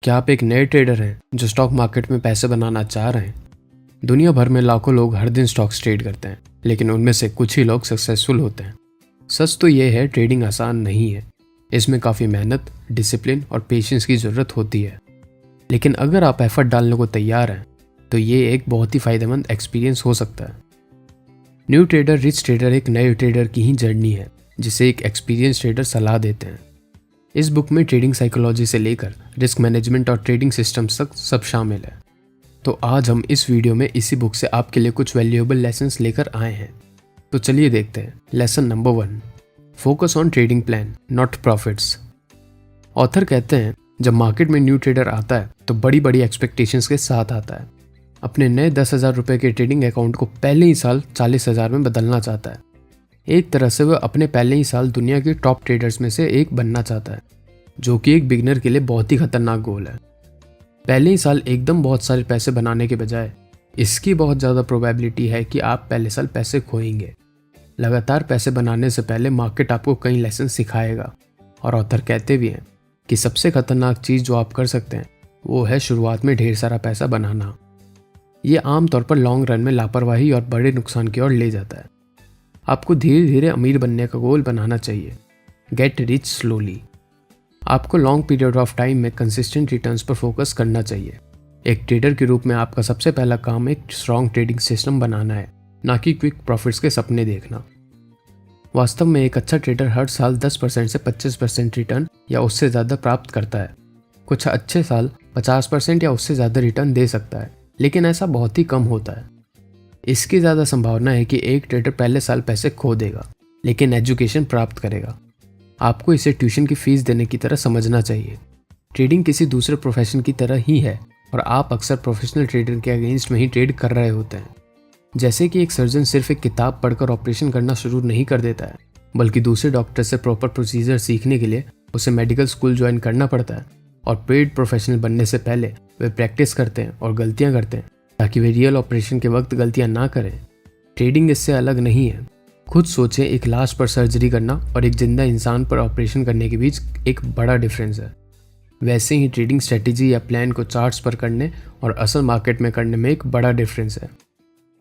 क्या आप एक नए ट्रेडर हैं जो स्टॉक मार्केट में पैसे बनाना चाह रहे हैं? दुनिया भर में लाखों लोग हर दिन स्टॉक्स ट्रेड करते हैं, लेकिन उनमें से कुछ ही लोग सक्सेसफुल होते हैं। सच तो ये है, ट्रेडिंग आसान नहीं है। इसमें काफ़ी मेहनत, डिसिप्लिन और पेशेंस की ज़रूरत होती है। लेकिन अगर आप एफर्ट डालने को तैयार हैं तो ये एक बहुत ही फ़ायदेमंद एक्सपीरियंस हो सकता है। न्यू ट्रेडर रिच ट्रेडर एक नए ट्रेडर की ही जर्नी है जिसे एक एक्सपीरियंस ट्रेडर सलाह देते हैं। इस बुक में ट्रेडिंग साइकोलॉजी से लेकर रिस्क मैनेजमेंट और ट्रेडिंग सिस्टम्स तक सब शामिल है। तो आज हम इस वीडियो में इसी बुक से आपके लिए कुछ वैल्यूएबल लेसन्स लेकर आए हैं। तो चलिए देखते हैं। Lesson number 1, focus on trading plan not profits. Author कहते हैं, जब मार्केट में न्यू ट्रेडर आता है तो बड़ी बड़ी एक्सपेक्टेशंस के साथ आता है। अपने नए 10,000 रुपये के ट्रेडिंग अकाउंट को पहले ही साल 40,000 में बदलना चाहता है। एक तरह से वह अपने पहले ही साल दुनिया के टॉप ट्रेडर्स में से एक बनना चाहता है, जो कि एक बिगिनर के लिए बहुत ही खतरनाक गोल है। पहले ही साल एकदम बहुत सारे पैसे बनाने के बजाय इसकी बहुत ज़्यादा प्रोबेबिलिटी है कि आप पहले साल पैसे खोएंगे। लगातार पैसे बनाने से पहले मार्केट आपको कई लेसन सिखाएगा। और ऑथर कहते भी हैं कि सबसे खतरनाक चीज़ जो आप कर सकते हैं वो है शुरुआत में ढेर सारा पैसा बनाना। ये आमतौर पर लॉन्ग रन में लापरवाही और बड़े नुकसान की ओर ले जाता है। आपको धीरे धीरे अमीर बनने का गोल बनाना चाहिए। Get rich slowly. आपको लॉन्ग पीरियड ऑफ टाइम में कंसिस्टेंट रिटर्न्स पर फोकस करना चाहिए। एक ट्रेडर के रूप में आपका सबसे पहला काम एक स्ट्रॉन्ग ट्रेडिंग सिस्टम बनाना है, ना कि क्विक प्रॉफिट्स के सपने देखना। वास्तव में एक अच्छा ट्रेडर हर साल 10% से 25% रिटर्न या उससे ज़्यादा प्राप्त करता है। कुछ अच्छे साल 50% या उससे ज़्यादा रिटर्न दे सकता है, लेकिन ऐसा बहुत ही कम होता है। इसकी ज़्यादा संभावना है कि एक ट्रेडर पहले साल पैसे खो देगा, लेकिन एजुकेशन प्राप्त करेगा। आपको इसे ट्यूशन की फीस देने की तरह समझना चाहिए। ट्रेडिंग किसी दूसरे प्रोफेशन की तरह ही है और आप अक्सर प्रोफेशनल ट्रेडर के अगेंस्ट में ही ट्रेड कर रहे होते हैं। जैसे कि एक सर्जन सिर्फ एक किताब पढ़कर ऑपरेशन करना शुरू नहीं कर देता है, बल्कि दूसरे डॉक्टर से प्रॉपर प्रोसीजर सीखने के लिए उसे मेडिकल स्कूल ज्वाइन करना पड़ता है। और पेड प्रोफेशनल बनने से पहले वे प्रैक्टिस करते हैं और गलतियाँ करते हैं ताकि वे रियल ऑपरेशन के वक्त गलतियां ना करें। ट्रेडिंग इससे अलग नहीं है। खुद सोचें, एक लाश पर सर्जरी करना और एक जिंदा इंसान पर ऑपरेशन करने के बीच एक बड़ा डिफरेंस है। वैसे ही ट्रेडिंग स्ट्रेटेजी या प्लान को चार्ट्स पर करने और असल मार्केट में करने में एक बड़ा डिफरेंस है।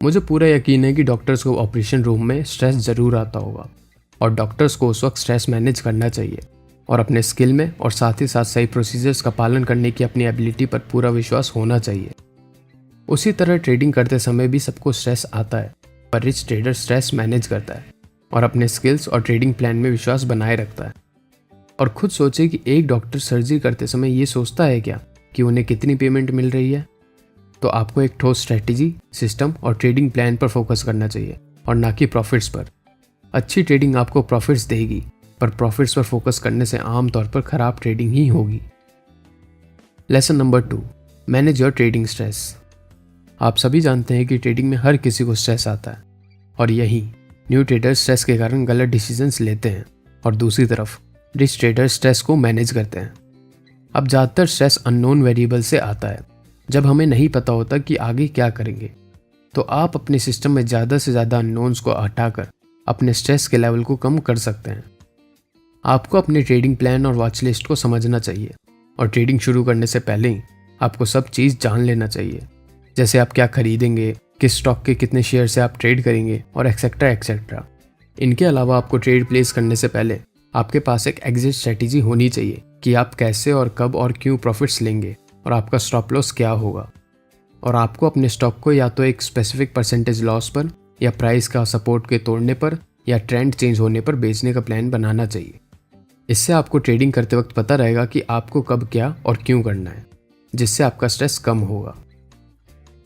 मुझे पूरा यकीन है कि डॉक्टर्स को ऑपरेशन रूम में स्ट्रेस ज़रूर आता होगा और डॉक्टर्स को उस वक्त स्ट्रेस मैनेज करना चाहिए और अपने स्किल में और साथ ही साथ सही प्रोसीजर्स का पालन करने की अपनी एबिलिटी पर पूरा विश्वास होना चाहिए। उसी तरह ट्रेडिंग करते समय भी सबको स्ट्रेस आता है, पर रिच ट्रेडर स्ट्रेस मैनेज करता है और अपने स्किल्स और ट्रेडिंग प्लान में विश्वास बनाए रखता है। और खुद सोचे कि एक डॉक्टर सर्जरी करते समय ये सोचता है क्या कि उन्हें कितनी पेमेंट मिल रही है। तो आपको एक ठोस स्ट्रेटेजी, सिस्टम और ट्रेडिंग प्लान पर फोकस करना चाहिए और ना कि प्रॉफिट्स पर। अच्छी ट्रेडिंग आपको प्रॉफिट्स देगी, पर प्रॉफिट्स पर फोकस करने से आमतौर पर खराब ट्रेडिंग ही होगी। Lesson number 2, manage your trading stress. आप सभी जानते हैं कि ट्रेडिंग में हर किसी को स्ट्रेस आता है और यही न्यू ट्रेडर स्ट्रेस के कारण गलत डिसीजंस लेते हैं और दूसरी तरफ रिच ट्रेडर स्ट्रेस को मैनेज करते हैं। अब ज़्यादातर स्ट्रेस अननोन वेरिएबल से आता है, जब हमें नहीं पता होता कि आगे क्या करेंगे। तो आप अपने सिस्टम में ज़्यादा से ज़्यादा अननोन्स को हटाकर अपने स्ट्रेस के लेवल को कम कर सकते हैं। आपको अपने ट्रेडिंग प्लान और वॉच लिस्ट को समझना चाहिए और ट्रेडिंग शुरू करने से पहले ही आपको सब चीज़ जान लेना चाहिए, जैसे आप क्या खरीदेंगे, किस स्टॉक के कितने शेयर से आप ट्रेड करेंगे और एक्सेट्रा एक्सेट्रा। इनके अलावा आपको ट्रेड प्लेस करने से पहले आपके पास एक एग्जिट स्ट्रेटेजी होनी चाहिए कि आप कैसे और कब और क्यों प्रॉफिट्स लेंगे और आपका स्टॉप लॉस क्या होगा। और आपको अपने स्टॉक को या तो एक स्पेसिफिक परसेंटेज लॉस पर या प्राइस का सपोर्ट के तोड़ने पर या ट्रेंड चेंज होने पर बेचने का प्लान बनाना चाहिए। इससे आपको ट्रेडिंग करते वक्त पता रहेगा कि आपको कब क्या और क्यों करना है, जिससे आपका स्ट्रेस कम होगा।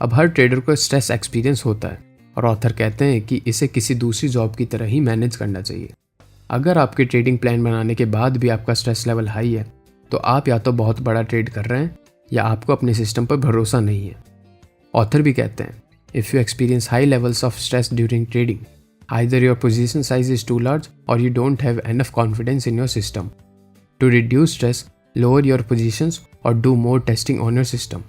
अब हर ट्रेडर को स्ट्रेस एक्सपीरियंस होता है और ऑथर कहते हैं कि इसे किसी दूसरी जॉब की तरह ही मैनेज करना चाहिए। अगर आपके ट्रेडिंग प्लान बनाने के बाद भी आपका स्ट्रेस लेवल हाई है, तो आप या तो बहुत बड़ा ट्रेड कर रहे हैं या आपको अपने सिस्टम पर भरोसा नहीं है। ऑथर भी कहते हैं, if you experience high levels of stress during trading, either your position size is too large or you don't have enough confidence in your system. To reduce stress, lower your positions or do more testing on your system.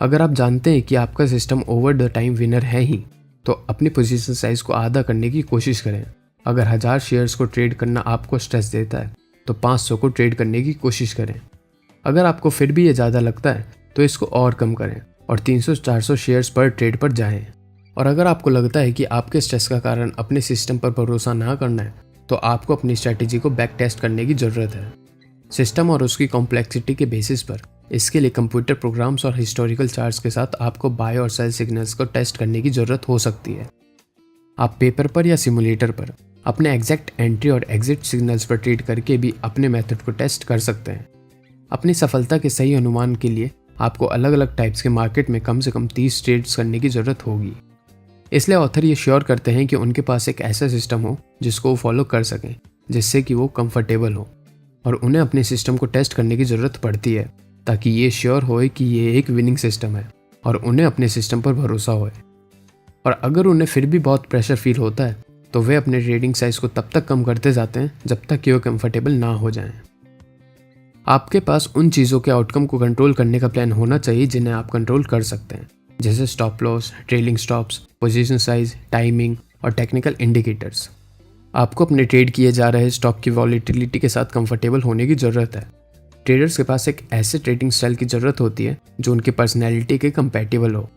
अगर आप जानते हैं कि आपका system over the time winner है ही, तो अपनी position size को आधा करने की कोशिश करें। अगर 1000 शेयर्स को ट्रेड करना आपको स्ट्रेस देता है, तो 500 को ट्रेड करने की कोशिश करें। अगर आपको फिर भी ये ज़्यादा लगता है तो इसको और कम करें और 300-400 शेयर्स पर ट्रेड पर जाएं। और अगर आपको लगता है कि आपके स्ट्रेस का कारण अपने सिस्टम पर भरोसा ना करना है तो आपको अपनी स्ट्रैटेजी को बैक टेस्ट करने की ज़रूरत है। सिस्टम और उसकी कॉम्प्लेक्सिटी के बेसिस पर इसके लिए कंप्यूटर प्रोग्राम्स और हिस्टोरिकल चार्ट्स के साथ आपको बाय और सेल सिग्नल्स को टेस्ट करने की ज़रूरत हो सकती है। आप पेपर पर या सिमुलेटर पर अपने एग्जैक्ट एंट्री और एग्जिट सिग्नल्स पर ट्रेड करके भी अपने मेथड को टेस्ट कर सकते हैं। अपनी सफलता के सही अनुमान के लिए आपको अलग अलग टाइप्स के मार्केट में कम से कम 30 ट्रेड्स करने की ज़रूरत होगी। इसलिए ऑथर ये श्योर करते हैं कि उनके पास एक ऐसा सिस्टम हो जिसको वो फॉलो कर सकें, जिससे कि वो कंफर्टेबल हो, और उन्हें अपने सिस्टम को टेस्ट करने की ज़रूरत पड़ती है ताकि ये श्योर होए कि ये एक विनिंग सिस्टम है और उन्हें अपने सिस्टम पर भरोसा होए। और अगर उन्हें फिर भी बहुत प्रेशर फील होता है तो वे अपने ट्रेडिंग साइज को तब तक कम करते जाते हैं जब तक कि वो कंफर्टेबल ना हो जाएं। आपके पास उन चीज़ों के आउटकम को कंट्रोल करने का प्लान होना चाहिए जिन्हें आप कंट्रोल कर सकते हैं, जैसे stop loss, trailing stops, position size, timing और टेक्निकल इंडिकेटर्स। आपको अपने ट्रेड किए जा रहे स्टॉक की वॉलेटिलिटी के साथ कंफर्टेबल होने की ज़रूरत है। ट्रेडर्स के पास एक ऐसे ट्रेडिंग स्टाइल की ज़रूरत होती है जो उनकी पर्सनैलिटी के कंपैटिबल हो।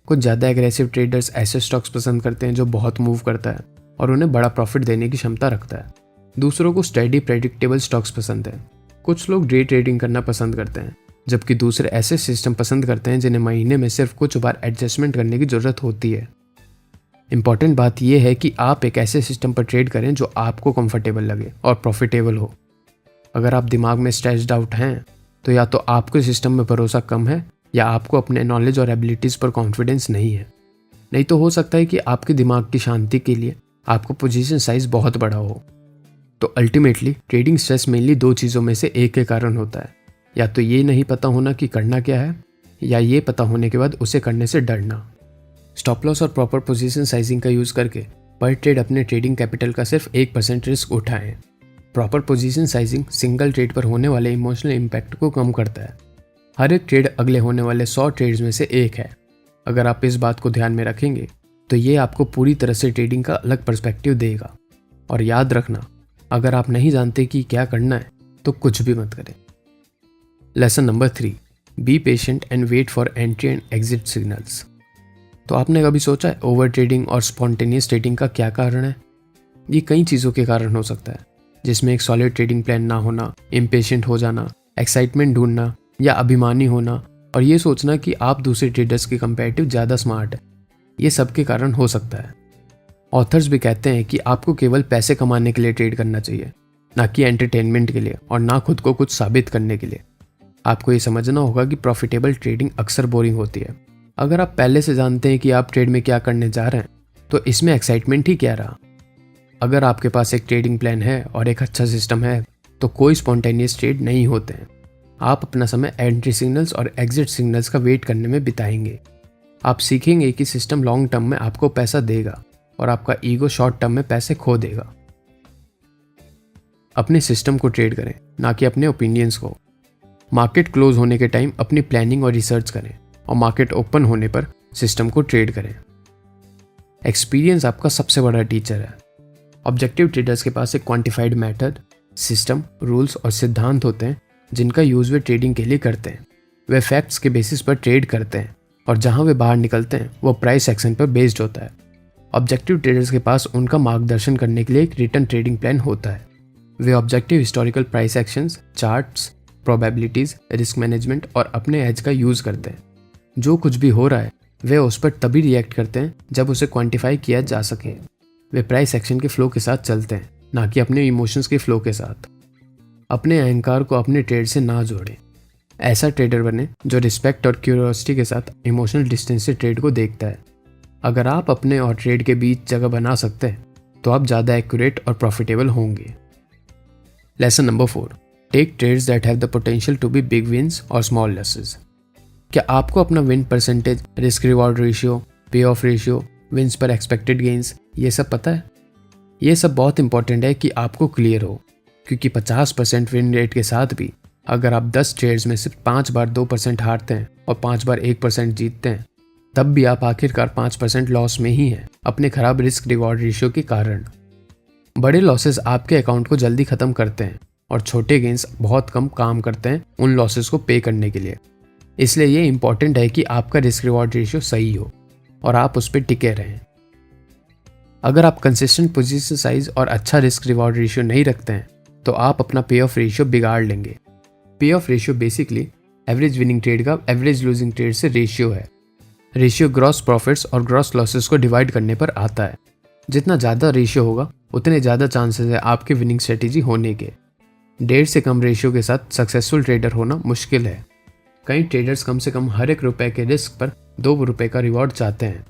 कुछ ज़्यादा एग्रेसिव ट्रेडर्स ऐसे स्टॉक्स पसंद करते हैं जो बहुत मूव करता है और उन्हें बड़ा प्रॉफिट देने की क्षमता रखता है। दूसरों को स्टेडी प्रेडिक्टेबल स्टॉक्स पसंद है। कुछ लोग डे ट्रेडिंग करना पसंद करते हैं, जबकि दूसरे ऐसे सिस्टम पसंद करते हैं जिन्हें महीने में सिर्फ कुछ बार एडजस्टमेंट करने की ज़रूरत होती है। इंपॉर्टेंट बात यह है कि आप एक ऐसे सिस्टम पर ट्रेड करें जो आपको कंफर्टेबल लगे और प्रॉफिटेबल हो। अगर आप दिमाग में स्ट्रेस्ड आउट हैं तो या तो आपके सिस्टम में भरोसा कम है या आपको अपने नॉलेज और एबिलिटीज़ पर कॉन्फिडेंस नहीं है। नहीं तो हो सकता है कि आपके दिमाग की शांति के लिए आपको पोजीशन साइज बहुत बड़ा हो। तो अल्टीमेटली ट्रेडिंग स्ट्रेस मेनली 2 चीज़ों में से एक के कारण होता है, या तो ये नहीं पता होना कि करना क्या है, या ये पता होने के बाद उसे करने से डरना। स्टॉप लॉस और प्रॉपर पोजीशन साइजिंग का यूज़ करके पर ट्रेड अपने ट्रेडिंग कैपिटल का सिर्फ 1% रिस्क उठाएं। Proper position sizing single trade पर होने वाले इमोशनल इम्पैक्ट को कम करता है। हर एक ट्रेड अगले होने वाले 100 ट्रेड्स में से एक है। अगर आप इस बात को ध्यान में रखेंगे तो ये आपको पूरी तरह से ट्रेडिंग का अलग पर्सपेक्टिव देगा। और याद रखना, अगर आप नहीं जानते कि क्या करना है तो कुछ भी मत करें। Lesson number 3, be patient and wait for entry and exit signals. तो आपने कभी सोचा है ओवर ट्रेडिंग और स्पॉन्टेनियस ट्रेडिंग का क्या कारण है? ये कई चीज़ों के कारण हो सकता है, जिसमें एक सॉलिड ट्रेडिंग प्लान ना होना, इम्पेशेंट हो जाना, एक्साइटमेंट ढूंढना या अभिमानी होना, और ये सोचना कि आप दूसरे ट्रेडर्स के कंपैरेटिव ज़्यादा स्मार्ट है। ये सब के कारण हो सकता है। ऑथर्स भी कहते हैं कि आपको केवल पैसे कमाने के लिए ट्रेड करना चाहिए, ना कि एंटरटेनमेंट के लिए और ना खुद को कुछ साबित करने के लिए। आपको ये समझना होगा कि प्रॉफिटेबल ट्रेडिंग अक्सर बोरिंग होती है। अगर आप पहले से जानते हैं कि आप ट्रेड में क्या करने जा रहे हैं तो इसमें एक्साइटमेंट ही क्या रहा। अगर आपके पास एक ट्रेडिंग प्लान है और एक अच्छा सिस्टम है तो कोई स्पॉन्टेनियस ट्रेड नहीं होते हैं। आप अपना समय एंट्री सिग्नल्स और एग्जिट सिग्नल्स का वेट करने में बिताएंगे। आप सीखेंगे कि सिस्टम लॉन्ग टर्म में आपको पैसा देगा और आपका ईगो शॉर्ट टर्म में पैसे खो देगा। अपने सिस्टम को ट्रेड करें, ना कि अपने ओपिनियंस को। मार्केट क्लोज होने के टाइम अपनी प्लानिंग और रिसर्च करें और मार्केट ओपन होने पर सिस्टम को ट्रेड करें। एक्सपीरियंस आपका सबसे बड़ा टीचर है। ऑब्जेक्टिव ट्रेडर्स के पास एक क्वांटिफाइड मेथड, सिस्टम, रूल्स और सिद्धांत होते हैं जिनका यूज़ वे ट्रेडिंग के लिए करते हैं। वे फैक्ट्स के बेसिस पर ट्रेड करते हैं और जहां वे बाहर निकलते हैं वो प्राइस एक्शन पर बेस्ड होता है। ऑब्जेक्टिव ट्रेडर्स के पास उनका मार्गदर्शन करने के लिए एक रिटर्न ट्रेडिंग प्लान होता है। वे objective historical price actions, charts, probabilities, risk management और अपने एज का यूज़ करते हैं। जो कुछ भी हो रहा है वे उस पर तभी रिएक्ट करते हैं जब उसे क्वांटिफाई किया जा सके। वे प्राइस एक्शन के फ्लो के साथ चलते हैं, ना कि अपने इमोशंस के फ्लो के साथ। अपने अहंकार को अपने ट्रेड से ना जोड़ें। ऐसा ट्रेडर बने जो रिस्पेक्ट और क्यूरियोसिटी के साथ इमोशनल डिस्टेंस से ट्रेड को देखता है। अगर आप अपने और ट्रेड के बीच जगह बना सकते हैं तो आप ज़्यादा एक्यूरेट और प्रॉफिटेबल होंगे। Lesson number 4, take trades that have the potential to be big wins और स्मॉल लॉसेस। क्या आपको अपना win percentage, risk reward ratio, pay off ratio, wins पर एक्सपेक्टेड गेंस, ये सब पता है? ये सब बहुत इंपॉर्टेंट है कि आपको क्लियर हो, क्योंकि 50% विन रेट के साथ भी अगर आप 10 ट्रेड्स में सिर्फ 5 बार 2% हारते हैं और 5 बार 1% जीतते हैं, तब भी आप आखिरकार 5% लॉस में ही हैं अपने खराब रिस्क रिवॉर्ड रेशियो के कारण। बड़े लॉसेस आपके अकाउंट को जल्दी ख़त्म करते हैं और छोटे गेंस बहुत कम काम करते हैं उन लॉसेस को पे करने के लिए। इसलिए ये इंपॉर्टेंट है कि आपका रिस्क रिवॉर्ड रेशियो सही हो और आप उस पर टिके रहें। अगर आप कंसिस्टेंट पोजीशन साइज और अच्छा रिस्क रिवॉर्ड रेशियो नहीं रखते हैं तो आप अपना पे ऑफ रेशियो बिगाड़ लेंगे। पे off ratio basically average winning trade का एवरेज लूजिंग ट्रेड से रेशियो है। रेशियो ग्रॉस प्रॉफिट्स और ग्रॉस लॉसेस को डिवाइड करने पर आता है। जितना ज़्यादा रेशियो होगा उतने ज़्यादा चांसेस है आपके विनिंग स्ट्रेटेजी होने के। 1.5 से कम रेशियो के साथ सक्सेसफुल ट्रेडर होना मुश्किल है। कई ट्रेडर्स कम से कम हर एक रुपए के रिस्क पर 2 रुपए का रिवॉर्ड चाहते हैं।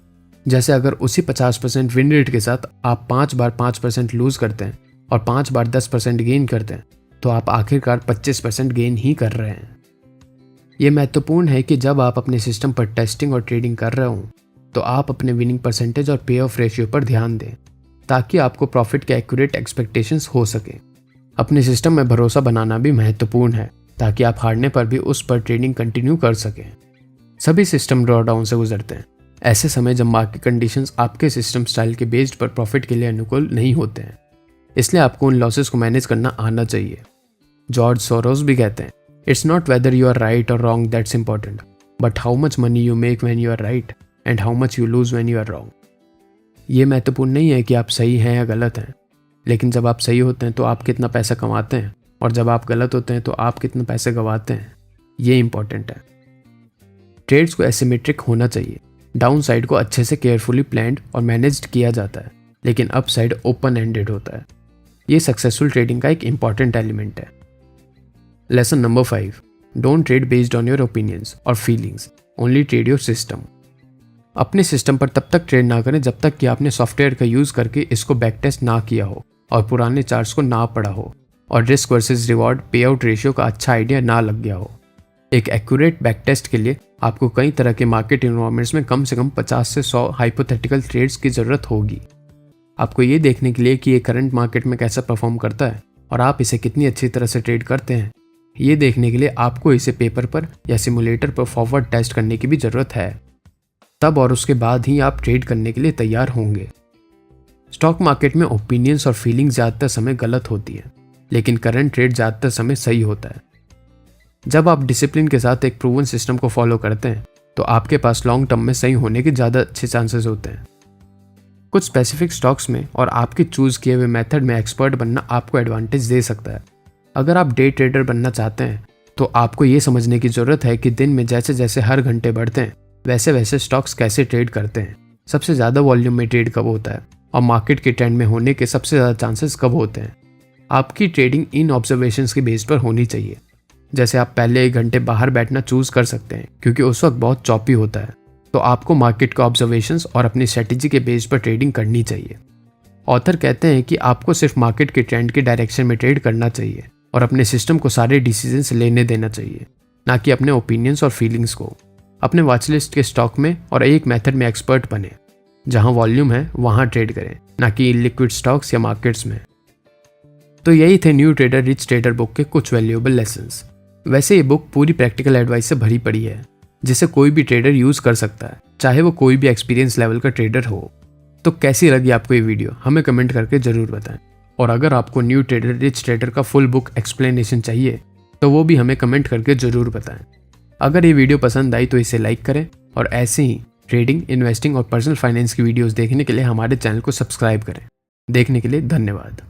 जैसे अगर उसी 50% विन रेट के साथ आप 5 बार 5% लूज करते हैं और 5 बार 10% गेन करते हैं तो आप आखिरकार 25% गेन ही कर रहे हैं। ये महत्वपूर्ण है कि जब आप अपने सिस्टम पर टेस्टिंग और ट्रेडिंग कर रहे हों तो आप अपने विनिंग परसेंटेज और पे ऑफ रेशियो पर ध्यान दें ताकि आपको प्रॉफिट के एक्यूरेट एक्सपेक्टेशंस हो सके। अपने सिस्टम में भरोसा बनाना भी महत्वपूर्ण है ताकि आप हारने पर भी उस पर ट्रेडिंग कंटिन्यू कर सकें। सभी सिस्टम ड्रॉडाउन से गुजरते हैं। ऐसे समय जब मार्केट कंडीशंस आपके सिस्टम स्टाइल के बेस्ड पर प्रॉफिट के लिए अनुकूल नहीं होते हैं, इसलिए आपको उन लॉसेस को मैनेज करना आना चाहिए। जॉर्ज सोरोस भी कहते हैं, it's not whether you are right और wrong that's important, but how much money you make when you are right and how much you lose when you are wrong. ये महत्वपूर्ण नहीं है कि आप सही हैं या गलत हैं, लेकिन जब आप सही होते हैं तो आप कितना पैसा कमाते हैं और जब आप गलत होते हैं तो आप कितने पैसे गंवाते हैं, ये इंपॉर्टेंट है। ट्रेड्स को एसिमेट्रिक होना चाहिए। डाउन साइड को अच्छे से केयरफुली प्लान्ड और मैनेज्ड किया जाता है, लेकिन अप साइड ओपन एंडेड होता है। ये सक्सेसफुल ट्रेडिंग का एक इंपॉर्टेंट एलिमेंट है। Lesson number 5, don't trade based on your opinions और feelings, only trade your system. अपने सिस्टम पर तब तक ट्रेड ना करें जब तक कि आपने सॉफ्टवेयर का यूज़ करके इसको बैक टेस्ट ना किया हो और पुराने चार्ट्स को ना पढ़ा हो और रिस्क वर्सेस रिवॉर्ड पे आउट रेशियो का अच्छा आइडिया ना लग गया हो। एक एक्यूरेट बैक टेस्ट के लिए आपको कई तरह के मार्केट इन्वायरमेंट्स में कम से कम 50 से 100 हाइपोथेटिकल ट्रेड्स की ज़रूरत होगी। आपको ये देखने के लिए कि ये करंट मार्केट में कैसा परफॉर्म करता है और आप इसे कितनी अच्छी तरह से ट्रेड करते हैं, ये देखने के लिए आपको इसे पेपर पर या सिमुलेटर पर फॉरवर्ड टेस्ट करने की भी ज़रूरत है। तब और उसके बाद ही आप ट्रेड करने के लिए तैयार होंगे। स्टॉक मार्केट में ओपिनियंस और फीलिंग्स ज़्यादातर समय गलत होती है, लेकिन करंट ट्रेड ज़्यादातर समय सही होता है। जब आप डिसिप्लिन के साथ एक प्रूवन सिस्टम को फॉलो करते हैं तो आपके पास लॉन्ग टर्म में सही होने के ज़्यादा अच्छे चांसेस होते हैं। कुछ स्पेसिफिक स्टॉक्स में और आपके चूज़ किए हुए मेथड में एक्सपर्ट बनना आपको एडवांटेज दे सकता है। अगर आप डे ट्रेडर बनना चाहते हैं तो आपको ये समझने की ज़रूरत है कि दिन में जैसे जैसे हर घंटे बढ़ते हैं वैसे वैसे स्टॉक्स कैसे ट्रेड करते हैं, सबसे ज़्यादा वॉल्यूम में ट्रेड कब होता है और मार्केट के ट्रेंड में होने के सबसे ज़्यादा चांसेस कब होते हैं। आपकी ट्रेडिंग इन ऑब्जर्वेशंस के बेस पर होनी चाहिए। जैसे आप पहले 1 घंटे बाहर बैठना चूज़ कर सकते हैं क्योंकि उस वक्त बहुत चॉपी होता है, तो आपको मार्केट के ऑब्जर्वेशंस और अपनी स्ट्रेटेजी के बेस पर ट्रेडिंग करनी चाहिए। ऑथर कहते हैं कि आपको सिर्फ मार्केट के ट्रेंड के डायरेक्शन में ट्रेड करना चाहिए और अपने सिस्टम को सारे डिसीजंस लेने देना चाहिए, ना कि अपने ओपिनियंस और फीलिंग्स को। अपने वॉच लिस्ट के स्टॉक में और एक मेथड में एक्सपर्ट बने। जहां वॉल्यूम है वहां ट्रेड करें, ना कि लिक्विड स्टॉक्स या मार्केट्स में। तो यही थे new trader rich trader book के कुछ वैल्यूएबल लेसन्स। वैसे ये बुक पूरी प्रैक्टिकल एडवाइस से भरी पड़ी है जिसे कोई भी ट्रेडर यूज़ कर सकता है, चाहे वो कोई भी एक्सपीरियंस लेवल का ट्रेडर हो। तो कैसी लगी आपको ये वीडियो, हमें कमेंट करके ज़रूर बताएं। और अगर आपको न्यू ट्रेडर रिच ट्रेडर का फुल बुक एक्सप्लेनेशन चाहिए तो वो भी हमें कमेंट करके ज़रूर बताएं। अगर ये वीडियो पसंद आई तो इसे लाइक करें और ऐसे ही ट्रेडिंग, इन्वेस्टिंग और पर्सनल फाइनेंस की वीडियोस देखने के लिए हमारे चैनल को सब्सक्राइब करें। देखने के लिए धन्यवाद।